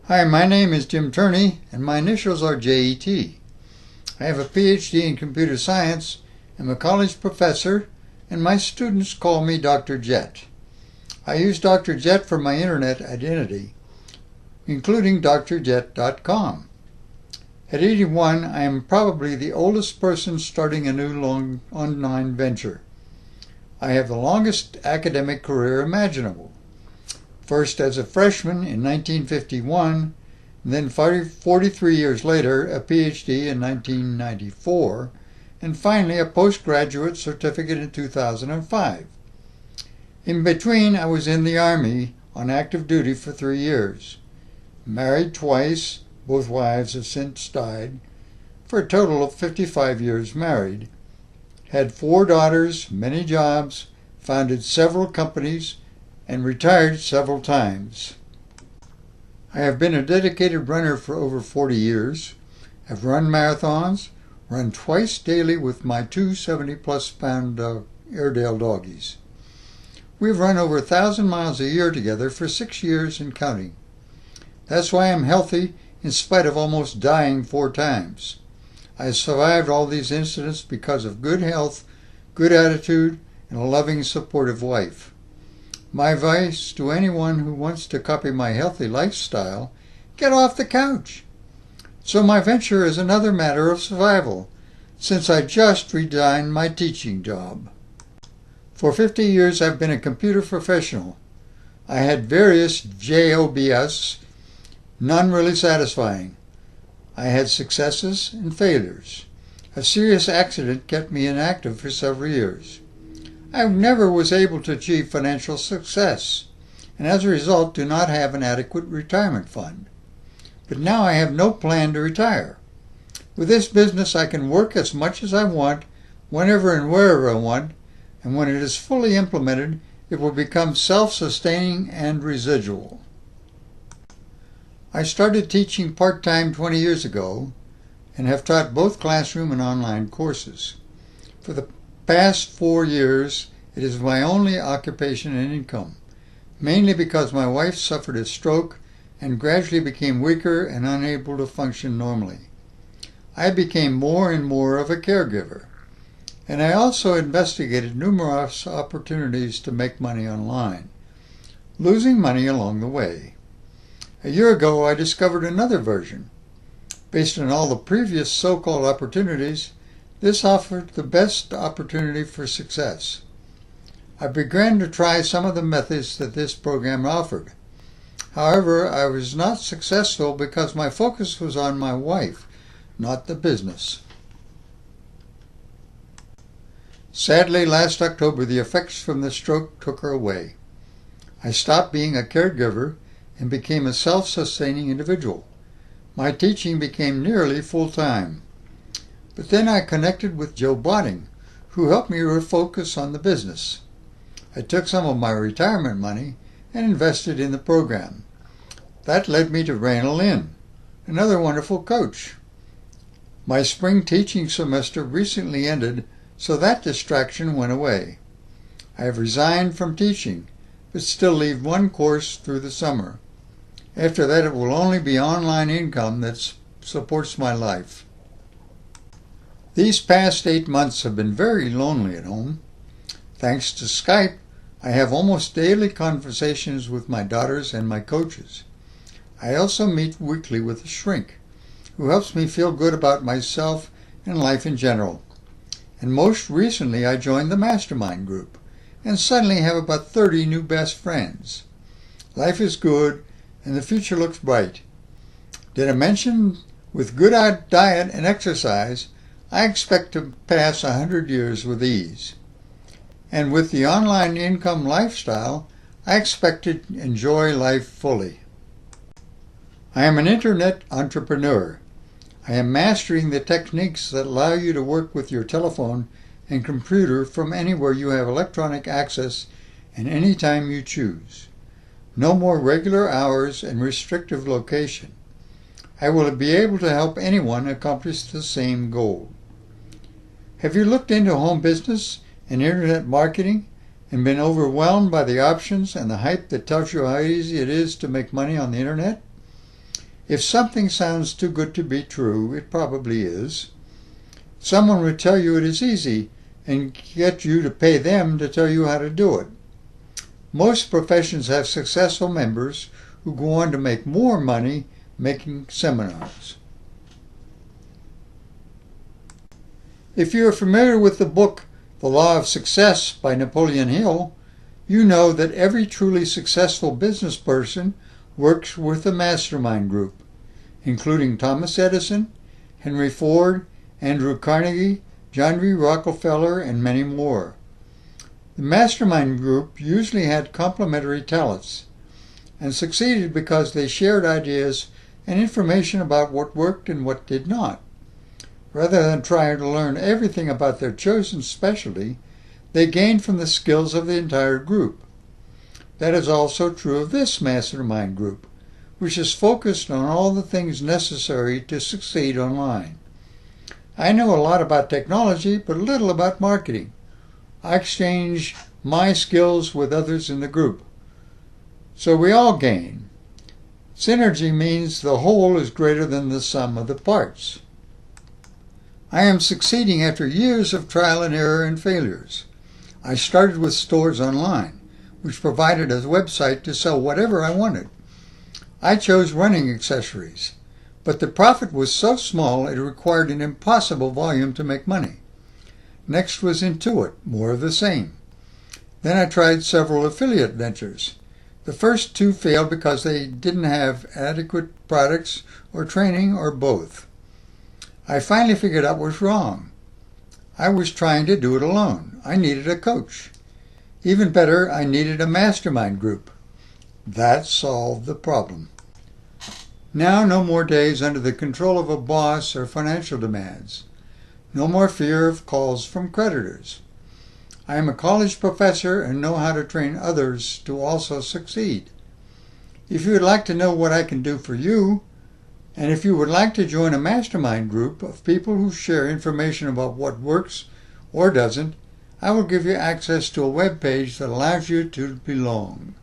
Hi, my name is Jim Turney, and my initials are JET. I have a PhD in computer science, am a college professor, and my students call me Dr. Jet. I use Dr. Jet for my internet identity, including drjet.com. At 81, I am probably the oldest person starting a new online venture. I have the longest academic career imaginable. First as a freshman in 1951, then 43 years later, a PhD in 1994, and finally a postgraduate certificate in 2005. In between, I was in the Army on active duty for 3 years. Married twice, both wives have since died, for a total of 55 years married. Had 4 daughters, many jobs, founded several companies, and retired several times. I have been a dedicated runner for over 40 years, have run marathons, run twice daily with my 2 70-plus pound Airedale doggies. We've run over 1,000 miles a year together for 6 years and counting. That's why I'm healthy in spite of almost dying 4 times. I survived all these incidents because of good health, good attitude, and a loving, supportive wife. My advice to anyone who wants to copy my healthy lifestyle: get off the couch. So my venture is another matter of survival, since I just resigned my teaching job. For 50 years I've been a computer professional. I had various jobs, none really satisfying. I had successes and failures. A serious accident kept me inactive for several years. I never was able to achieve financial success, and as a result do not have an adequate retirement fund. But now I have no plan to retire. With this business I can work as much as I want, whenever and wherever I want, and when it is fully implemented, it will become self-sustaining and residual. I started teaching part-time 20 years ago and have taught both classroom and online courses. For the past 4 years, it is my only occupation and income, mainly because my wife suffered a stroke and gradually became weaker and unable to function normally. I became more and more of a caregiver, and I also investigated numerous opportunities to make money online, losing money along the way. A year ago, I discovered another version. Based on all the previous so-called opportunities, this offered the best opportunity for success. I began to try some of the methods that this program offered. However, I was not successful because my focus was on my wife, not the business. Sadly, last October, the effects from the stroke took her away. I stopped being a caregiver and became a self-sustaining individual. My teaching became nearly full-time. But then I connected with Joe Botting, who helped me refocus on the business. I took some of my retirement money and invested in the program. That led me to Randall Lynn, another wonderful coach. My spring teaching semester recently ended, so that distraction went away. I have resigned from teaching, but still leave one course through the summer. After that, it will only be online income that supports my life. These past 8 months have been very lonely at home. Thanks to Skype, I have almost daily conversations with my daughters and my coaches. I also meet weekly with a shrink, who helps me feel good about myself and life in general. And most recently, I joined the Mastermind group, and suddenly have about 30 new best friends. Life is good, and the future looks bright. Did I mention, with good diet and exercise, I expect to pass 100 years with ease. And with the online income lifestyle, I expect to enjoy life fully. I am an internet entrepreneur. I am mastering the techniques that allow you to work with your telephone and computer from anywhere you have electronic access and any time you choose. No more regular hours and restrictive location. I will be able to help anyone accomplish the same goal. Have you looked into home business and internet marketing and been overwhelmed by the options and the hype that tells you how easy it is to make money on the internet? If something sounds too good to be true, it probably is. Someone would tell you it is easy and get you to pay them to tell you how to do it. Most professions have successful members who go on to make more money making seminars. If you are familiar with the book The Law of Success by Napoleon Hill, you know that every truly successful business person works with a mastermind group, including Thomas Edison, Henry Ford, Andrew Carnegie, John D. Rockefeller, and many more. The mastermind group usually had complementary talents and succeeded because they shared ideas and information about what worked and what did not. Rather than trying to learn everything about their chosen specialty, they gained from the skills of the entire group. That is also true of this mastermind group, which is focused on all the things necessary to succeed online. I know a lot about technology, but little about marketing. I exchange my skills with others in the group. So we all gain. Synergy means the whole is greater than the sum of the parts. I am succeeding after years of trial and error and failures. I started with stores online, which provided a website to sell whatever I wanted. I chose running accessories, but the profit was so small it required an impossible volume to make money. Next was Intuit, more of the same. Then I tried several affiliate ventures. The first two failed because they didn't have adequate products or training or both. I finally figured out what was wrong. I was trying to do it alone. I needed a coach. Even better, I needed a mastermind group. That solved the problem. Now no more days under the control of a boss or financial demands. No more fear of calls from creditors. I am a college professor and know how to train others to also succeed. If you would like to know what I can do for you, and if you would like to join a mastermind group of people who share information about what works or doesn't, I will give you access to a web page that allows you to belong.